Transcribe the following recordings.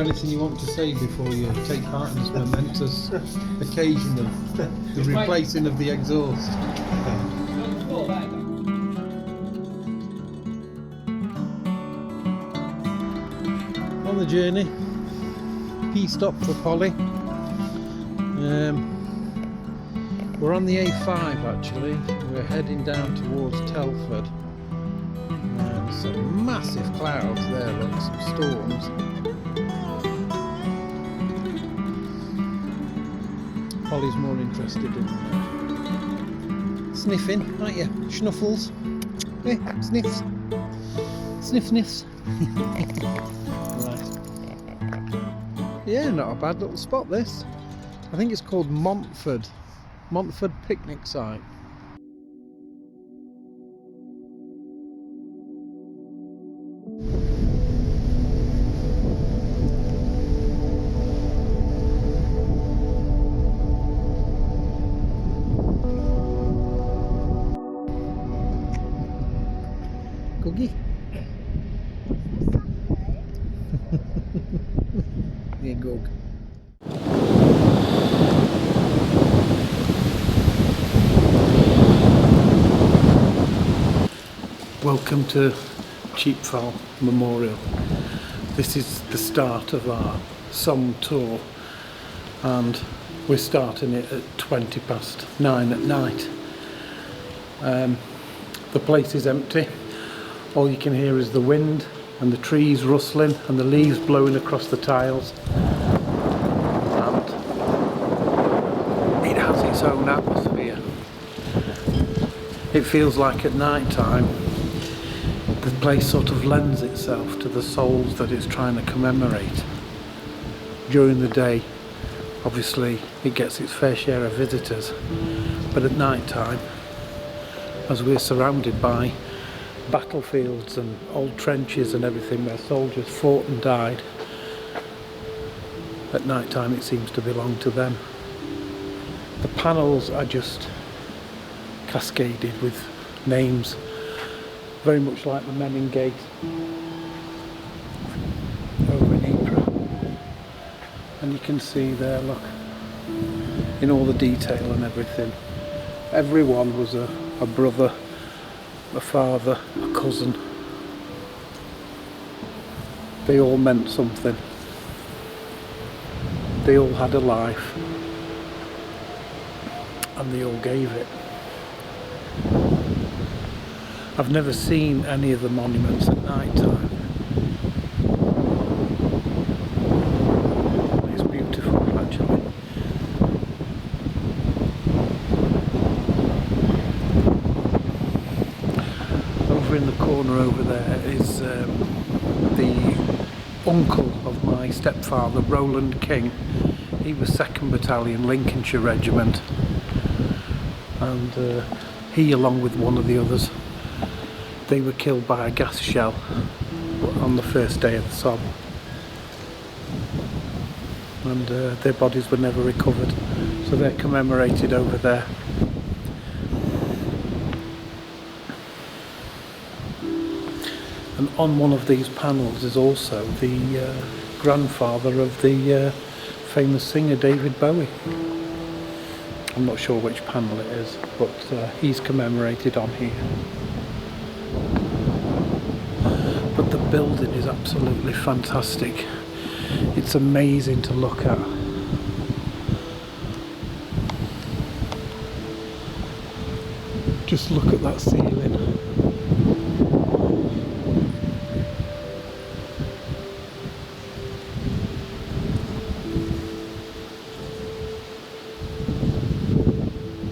there anything you want to say before you take part in this momentous occasion of the replacing of the exhaust? On the journey, P-stop for Polly. We're on the A5 actually. We're heading down towards Telford. There's some massive clouds there, look, some storms. Polly's more interested in sniffing, aren't you? Schnuffles. Eh, sniffs. Sniff sniffs. Right. Yeah, not a bad little spot this. I think it's called Montford picnic site. Cookie? Yeah, Gug. Welcome to Thiepval Memorial. This is the start of our Somme tour, and we're starting it at 9:20 at night. The place is empty. All you can hear is the wind and the trees rustling and the leaves blowing across the tiles. And it has its own atmosphere. It feels like at night time the place sort of lends itself to the souls that it's trying to commemorate. During the day, obviously, it gets its fair share of visitors, but at night time, as we're surrounded by battlefields and old trenches and everything where soldiers fought and died, at night time it seems to belong to them. The panels are just cascaded with names, very much like the men in Gate over in Ypres. And you can see there, look, in all the detail and everything, everyone was a brother, a father, a cousin. They all meant something. They all had a life, and they all gave it. I've never seen any of the monuments at night time. It's beautiful actually. Over in the corner over there is the uncle of my stepfather, Roland King. He was 2nd Battalion Lincolnshire Regiment, and he, along with one of the others, they were killed by a gas shell on the first day of the Somme, and their bodies were never recovered, so they're commemorated over there. And on one of these panels is also the grandfather of the famous singer David Bowie. I'm not sure which panel it is, but he's commemorated on here. But the building is absolutely fantastic. It's amazing to look at. Just look at that ceiling.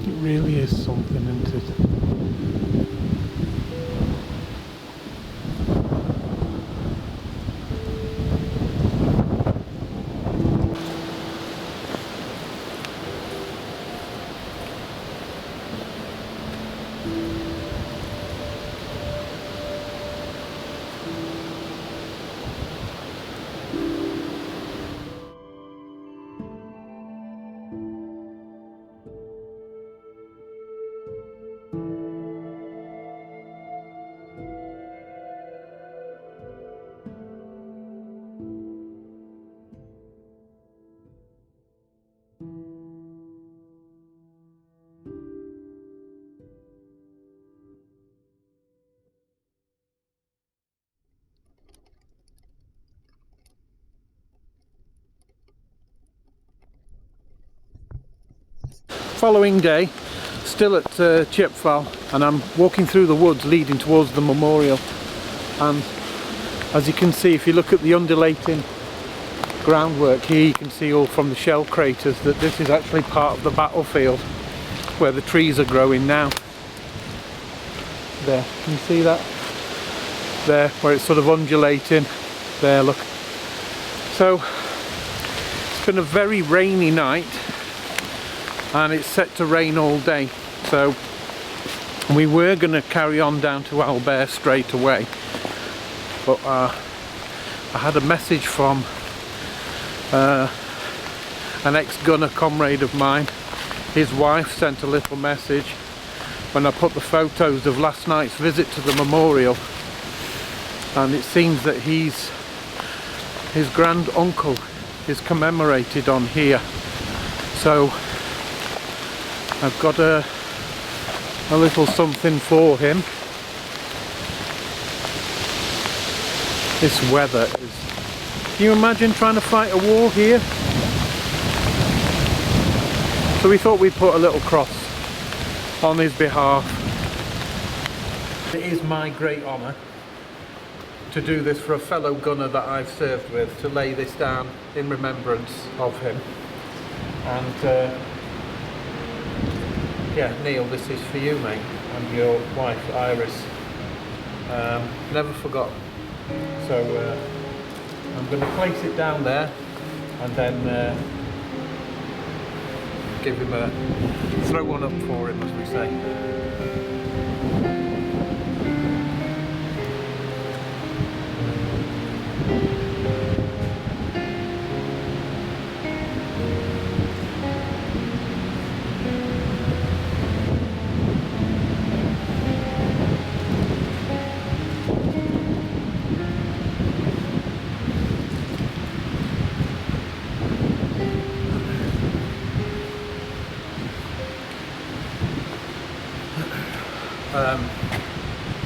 It really is something, isn't it? following day, still at Thiepval, and I'm walking through the woods leading towards the memorial, and as you can see, if you look at the undulating groundwork here, you can see all from the shell craters that this is actually part of the battlefield where the trees are growing now. There, can you see that? There, where it's sort of undulating. There, look. So, it's been a very rainy night, and it's set to rain all day. So, we were going to carry on down to Albert straight away, but I had a message from an ex-gunner comrade of mine. His wife sent a little message when I put the photos of last night's visit to the memorial, and it seems that his grand uncle is commemorated on here. So I've got a little something for him. This weather is... Can you imagine trying to fight a war here? So we thought we'd put a little cross on his behalf. It is my great honour to do this for a fellow gunner that I've served with, to lay this down in remembrance of him. And yeah, Neil, this is for you, mate, and your wife Iris. Never forgot. So I'm going to place it down there, and then give him throw one up for him, as we say.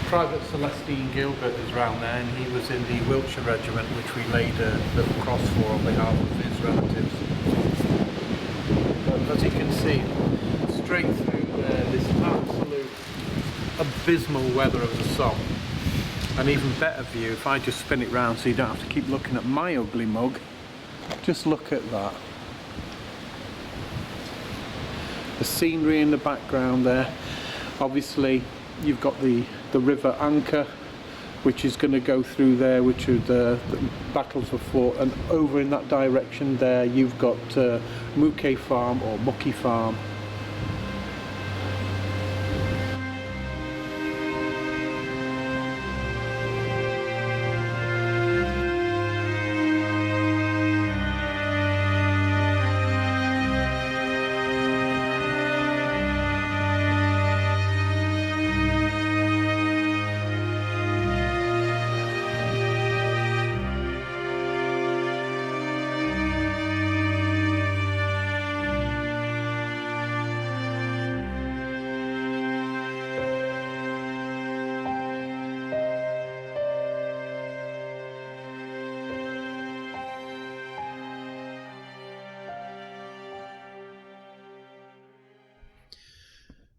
Private Celestine Gilbert is round there, and he was in the Wiltshire Regiment, which we laid a little cross for on behalf of his relatives. But as you can see, straight through there, this absolute abysmal weather of the Somme. An even better view if I just spin it round so you don't have to keep looking at my ugly mug. Just look at that. The scenery in the background there. Obviously you've got the river Anker, which is going to go through there, which are the battles were fought, and over in that direction there you've got Mouquet Farm or Mucky Farm.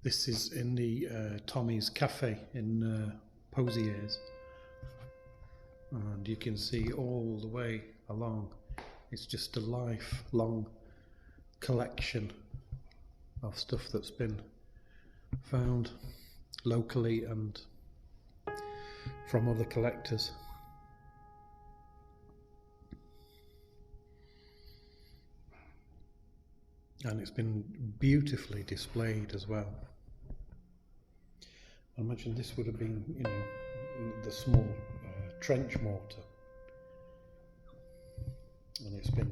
This is in the Tommy's Cafe in Pozieres, and you can see all the way along. It's just a lifelong collection of stuff that's been found locally and from other collectors. And it's been beautifully displayed as well. I imagine this would have been, you know, the small trench mortar, and it's been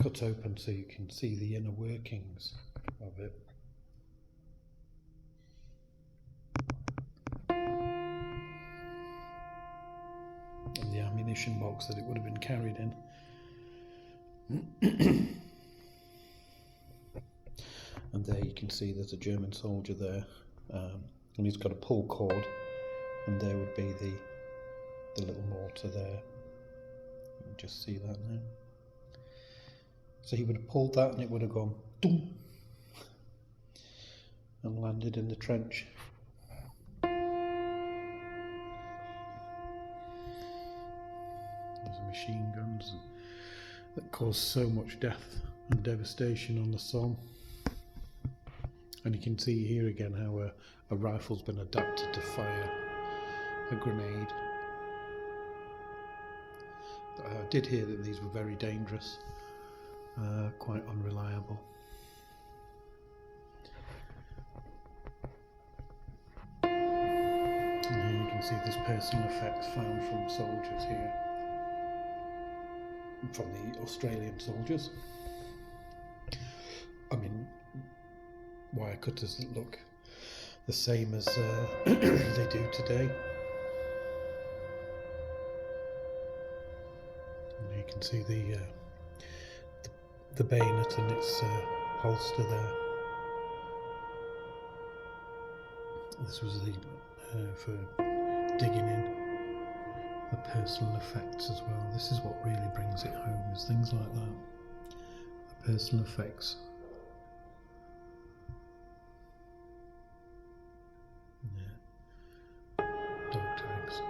cut open so you can see the inner workings of it. And the ammunition box that it would have been carried in. And there you can see there's a German soldier there, and he's got a pull cord, and there would be the little mortar there. You can just see that now. So he would have pulled that and it would have gone doom, and landed in the trench. Those are machine guns that caused so much death and devastation on the Somme. And you can see here again how a rifle's been adapted to fire a grenade. I did hear that these were very dangerous, quite unreliable. And here you can see this personal effects found from soldiers here, from the Australian soldiers. I mean, wire cutters that look the same as they do today. And you can see the bayonet and its holster there. This was for digging in the personal effects as well. This is what really brings it home, is things like that. The personal effects. Yeah. Dog tags.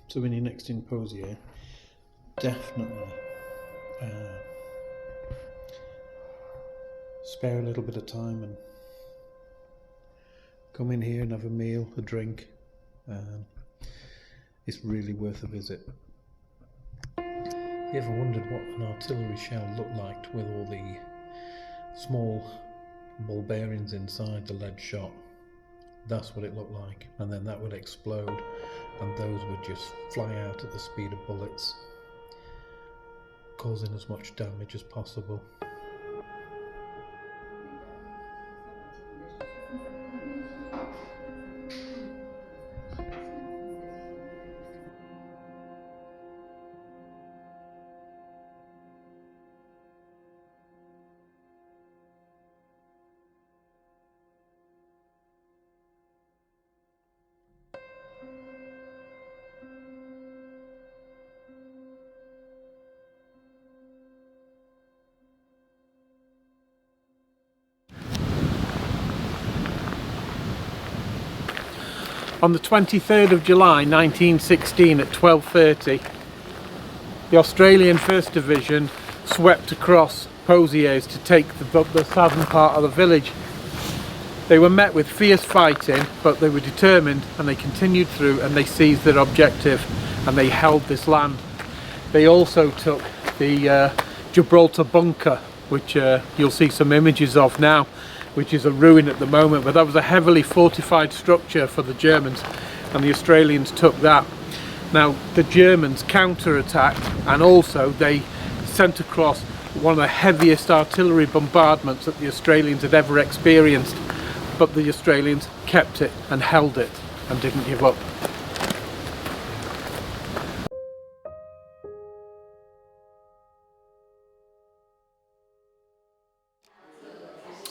So when you're next in Pozieres, definitely spare a little bit of time and come in here and have a meal, a drink. It's really worth a visit. Have you ever wondered what an artillery shell looked like with all the small ball bearings inside the lead shot? That's what it looked like, and then that would explode and those would just fly out at the speed of bullets, causing as much damage as possible. On the 23rd of July 1916 at 12:30, the Australian 1st Division swept across Pozieres to take the southern part of the village. They were met with fierce fighting, but they were determined and they continued through and they seized their objective and they held this land. They also took the Gibralta Bunker, which you'll see some images of now, which is a ruin at the moment, but that was a heavily fortified structure for the Germans, and the Australians took that. Now the Germans counter-attacked, and also they sent across one of the heaviest artillery bombardments that the Australians had ever experienced, but the Australians kept it and held it and didn't give up.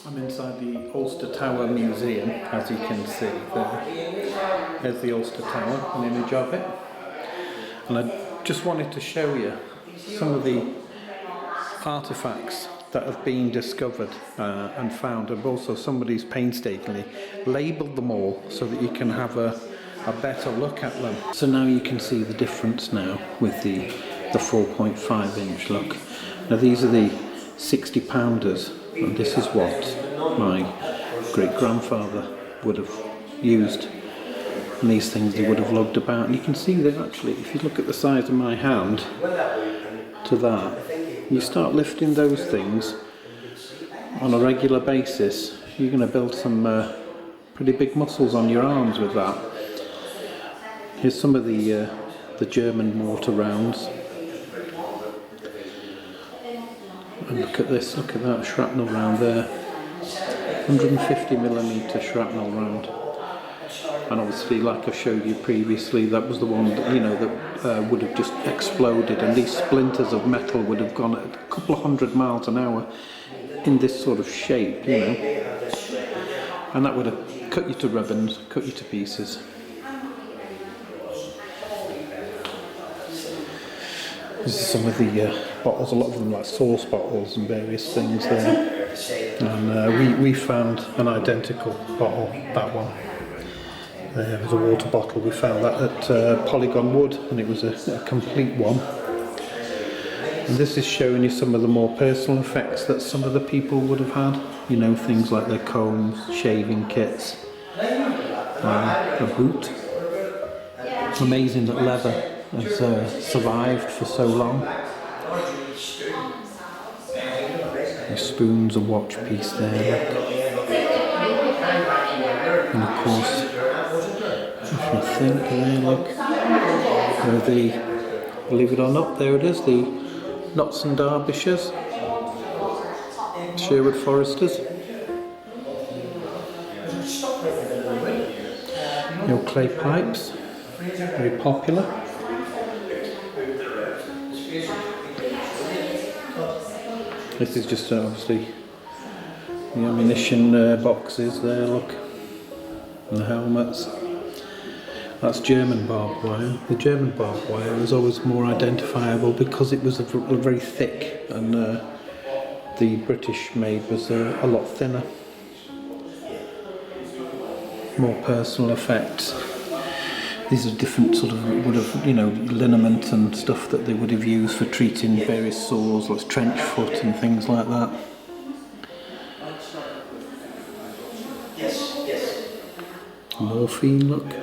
I'm inside the Ulster Tower Museum, as you can see there. There's the Ulster Tower, an image of it. And I just wanted to show you some of the artefacts that have been discovered and found, and also somebody's painstakingly labelled them all so that you can have a better look at them. So now you can see the difference now with the 4.5 inch look. Now these are the 60 pounders. And this is what my great-grandfather would have used, and these things they would have lugged about. And you can see that actually, if you look at the size of my hand to that, you start lifting those things on a regular basis, you're going to build some pretty big muscles on your arms with that. Here's some of the German mortar rounds. And look at this, look at that shrapnel round there, 150mm shrapnel round. And obviously, like I showed you previously, that was the one that, you know, that would have just exploded, and these splinters of metal would have gone at a couple of 100 miles an hour in this sort of shape, you know, and that would have cut you to ribbons, cut you to pieces. This is some of the bottles, a lot of them like sauce bottles and various things there. And we found an identical bottle, that one. It was a water bottle. We found that at Polygon Wood, and it was a complete one. And this is showing you some of the more personal effects that some of the people would have had. You know, things like their combs, shaving kits, a boot. It's amazing that leather has survived for so long. The spoon's a watch piece there, look. And of course, if you think there, look, believe it or not, there it is, the Notts and Derbyshires, Sherwood Foresters. Your clay pipes, very popular. This is just obviously the ammunition boxes there, look, and the helmets. That's German barbed wire. The German barbed wire was always more identifiable because it was very thick, and the British made was a lot thinner. More personal effects. These are different sort of, would have, you know, liniment and stuff that they would have used for treating various sores, like trench foot and things like that. Morphine, look.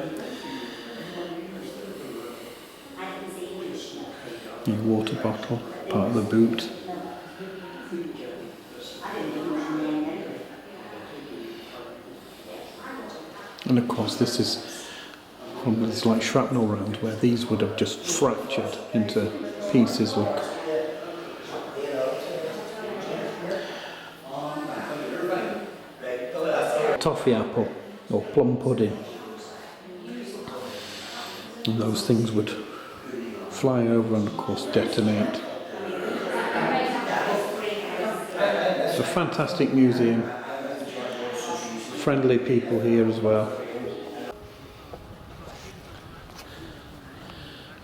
A water bottle, part of the boot. And of course this is, there's like shrapnel round where these would have just fractured into pieces, look. Toffee apple or plum pudding. And those things would fly over and of course detonate. It's a fantastic museum. Friendly people here as well.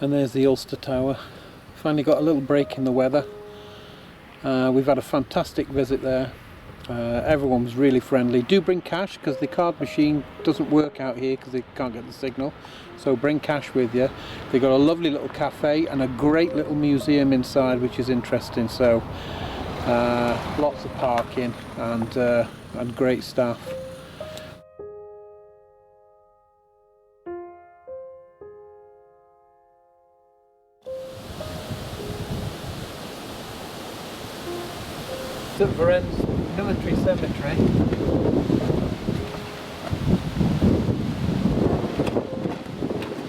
And there's the Ulster Tower. Finally got a little break in the weather. We've had a fantastic visit there. Everyone was really friendly. Do bring cash because the card machine doesn't work out here because they can't get the signal. So bring cash with you. They've got a lovely little cafe and a great little museum inside, which is interesting. So lots of parking and great staff. Thiepval Military Cemetery.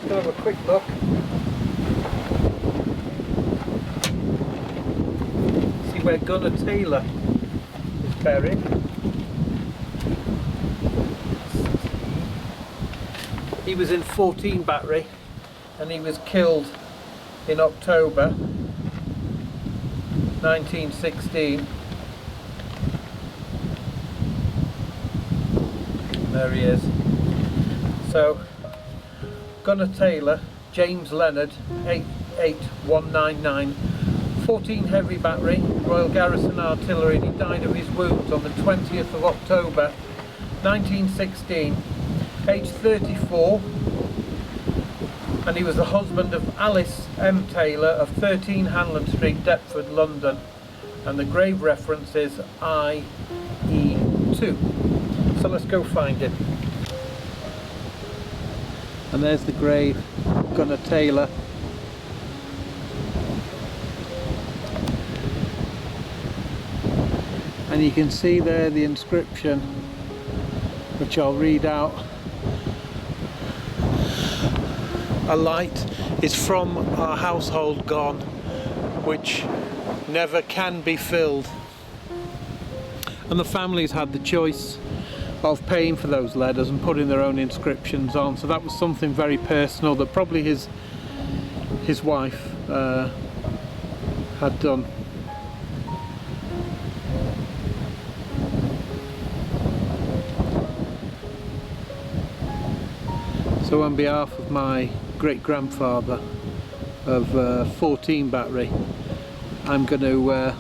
Let's have a quick look. See where Gunner Taylor is buried. He was in 14 Battery and he was killed in October 1916. There he is. So, Gunner Taylor, James Leonard, 88199, 14 Heavy Battery, Royal Garrison Artillery. He died of his wounds on the 20th of October 1916, aged 34, and he was the husband of Alice M. Taylor of 13 Hanlon Street, Deptford, London, and the grave reference is IE2. So let's go find him. And there's the grave, Gunner Taylor. And you can see there the inscription, which I'll read out. A light is from our household gone, which never can be filled. And the families had the choice of paying for those letters and putting their own inscriptions on, so that was something very personal that probably his wife had done. So on behalf of my great-grandfather of 14 Battery, I'm going to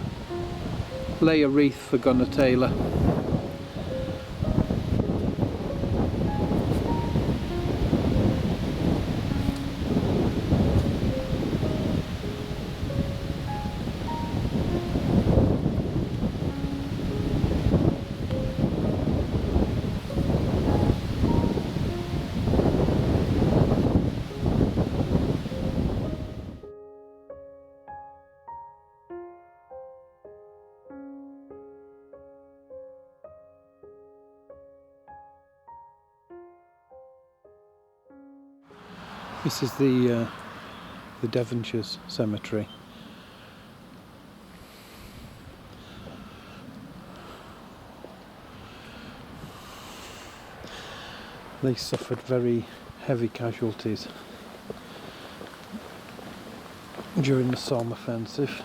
lay a wreath for Gunnar Taylor. This is the Devonshire Cemetery. They suffered very heavy casualties during the Somme offensive.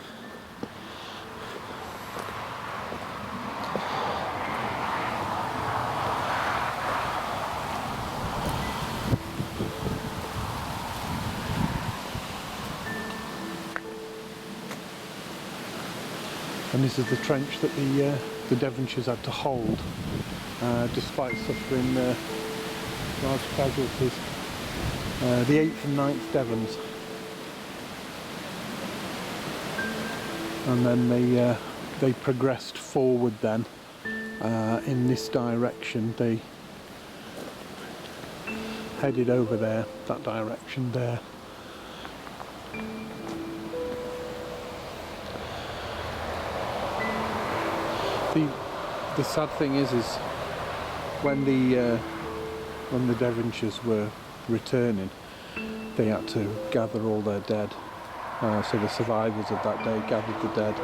And this is the trench that the Devonshires had to hold, despite suffering large casualties. The 8th and 9th Devons. And then they progressed forward then in this direction. They headed over there, that direction there. The sad thing is when the Devonshires were returning, they had to gather all their dead. So the survivors of that day gathered the dead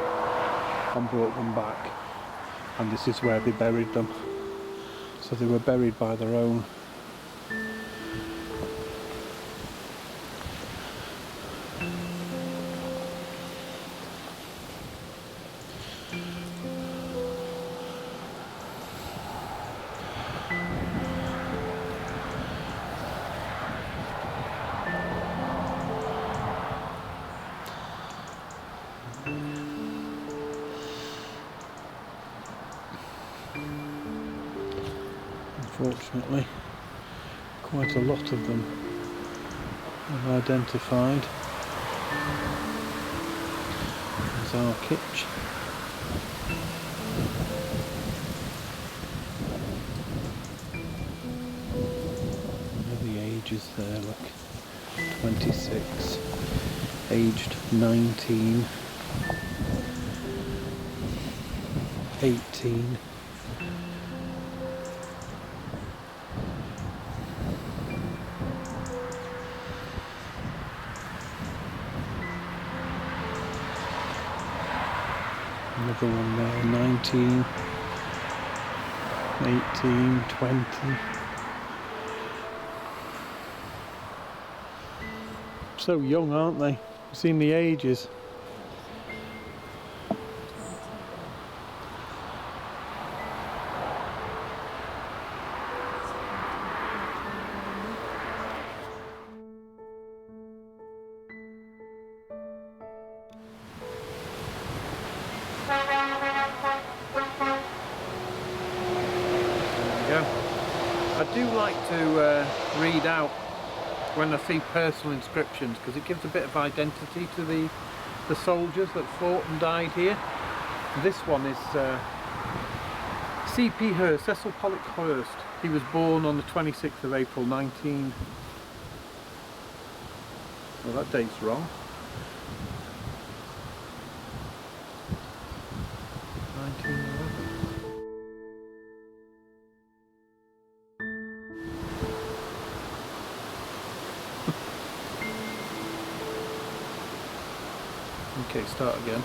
and brought them back, and this is where they buried them. So they were buried by their own. Unfortunately, quite a lot of them are identified. There's our kitch. The ages there, look. 26, aged 19, 18. Another one there, 19, 18, 20. So young, aren't they? You've seen the ages. I do like to read out when I see personal inscriptions, because it gives a bit of identity to the soldiers that fought and died here. This one is C.P. Hurst, Cecil Pollock Hurst. He was born on the 26th of April 19... Well, that date's wrong. 1911. Okay, start again.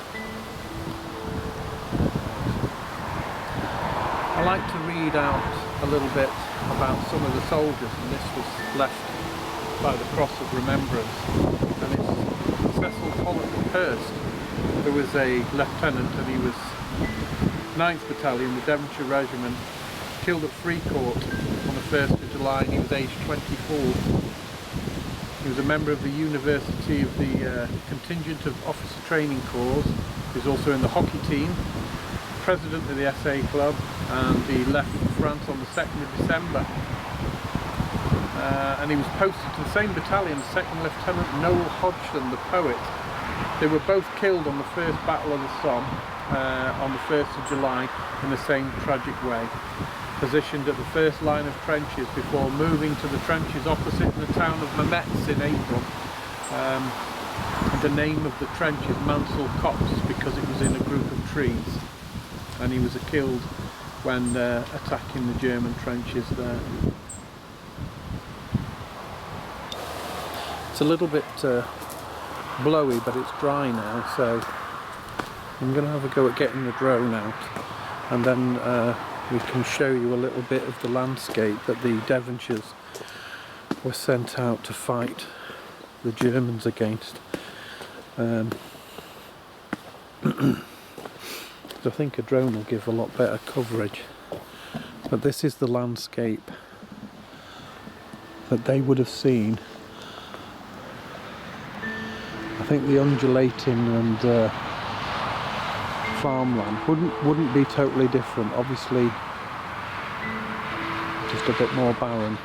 I like to read out a little bit about some of the soldiers, and this was left by the Cross of Remembrance, and it's Cecil Pollock Hurst, who was a lieutenant, and he was 9th Battalion, the Devonshire Regiment, killed at Fricourt on the 1st of July line he was aged 24. He was a member of the University of the contingent of Officer Training Corps. He was also in the hockey team, president of the SA club, and he left for France on the 2nd of December. And he was posted to the same battalion as 2nd Lieutenant Noel Hodgson, the poet. They were both killed on the first Battle of the Somme on the 1st of July in the same tragic way, positioned at the first line of trenches before moving to the trenches opposite the town of Mametz in April. The name of the trench is Mansel Copse because it was in a group of trees, and he was killed when attacking the German trenches there. It's a little bit blowy, but it's dry now, so I'm going to have a go at getting the drone out, and then we can show you a little bit of the landscape that the Devonshires were sent out to fight the Germans against. I think a drone will give a lot better coverage, but this is the landscape that they would have seen. I think the undulating and farmland wouldn't be totally different, obviously just a bit more barren.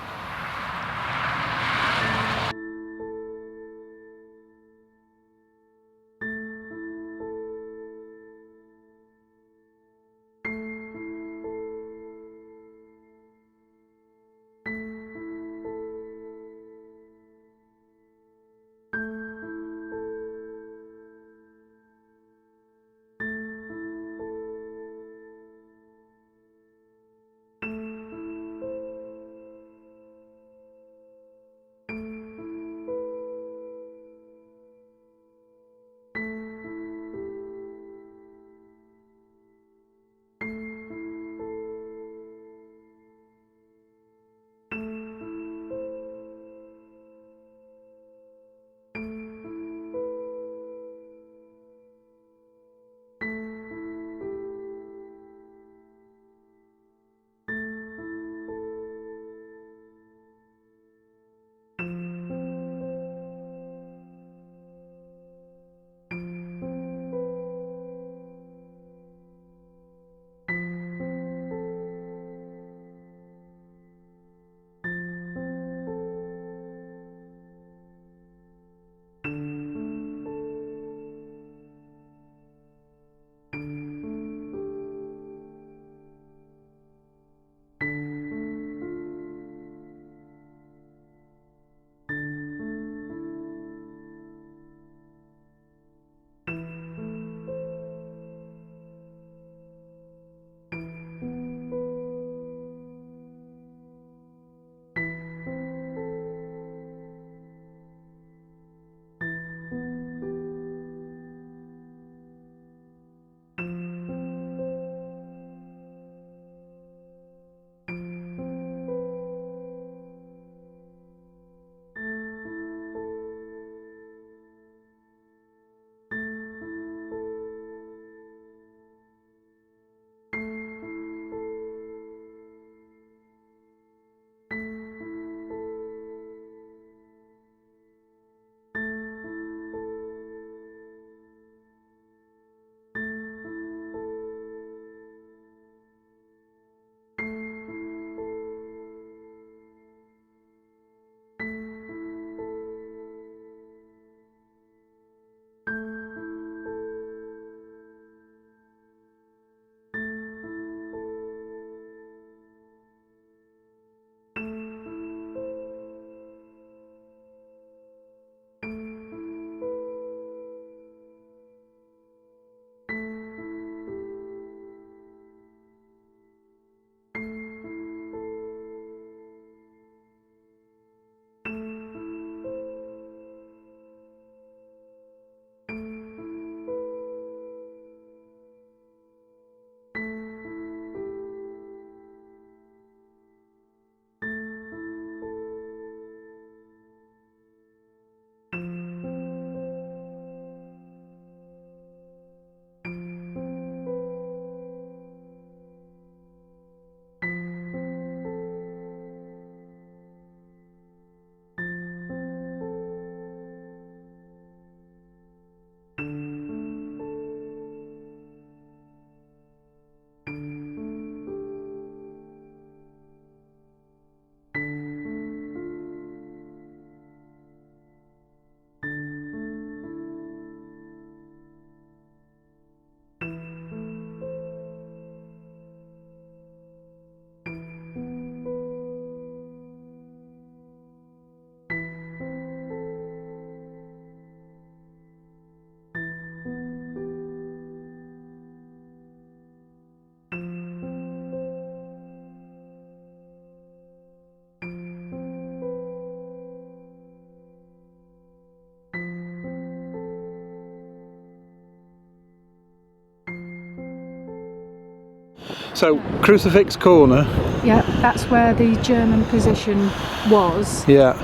So Crucifix Corner. Yeah, that's where the German position was. Yeah.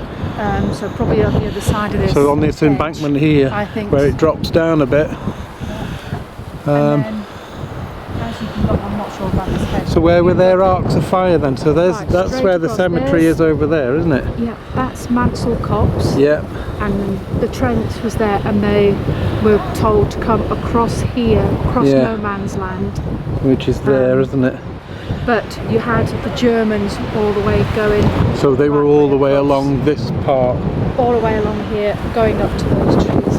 So probably on the other side of this. So on this embankment here, I think, where it drops down a bit. And then, as you can look, I'm not sure about this hedge. So where were their arcs of fire then? So that's where the cemetery is over there, isn't it? Yeah, that's Mansel Copse. Yeah. And the trench was there, and they were told to come across here, across no man's land. Which is there, isn't it? But you had the Germans all the way going. So they were all the way along this part. All the way along here, going up to those trees.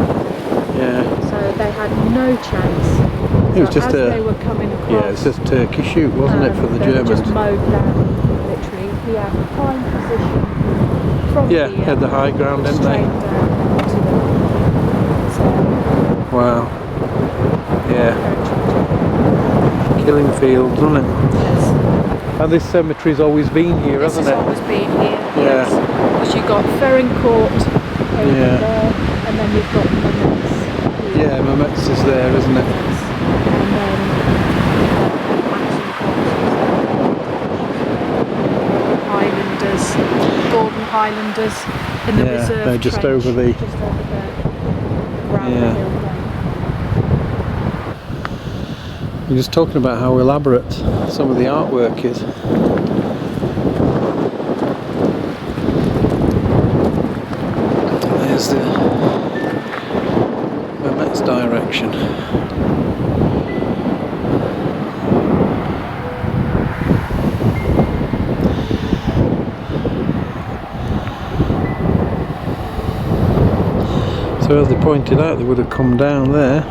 Yeah. So they had no chance. It was just they were coming across. Yeah, it's just Turkey shoot, wasn't it, for the Germans? They were just mowed down, literally. He had a prime position from yeah, here. had the high ground, didn't they? Down to the, so, wow. Yeah. Killing fields, isn't it? Yes. And this cemetery's always been here, hasn't it? It's always been here. Yeah. Yes. Because you've got Ferring Court over there, and then you've got Mametz. Yeah, Mametz is there, isn't it? And then Mansel Copse, Highlanders, Gordon Highlanders in the reserve they're just trench, over the... just over there, around the hill there. We're just talking about how elaborate some of the artwork is. There's the Mametz direction. So as they pointed out, they would have come down there.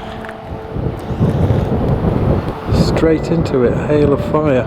Straight into it, a hail of fire.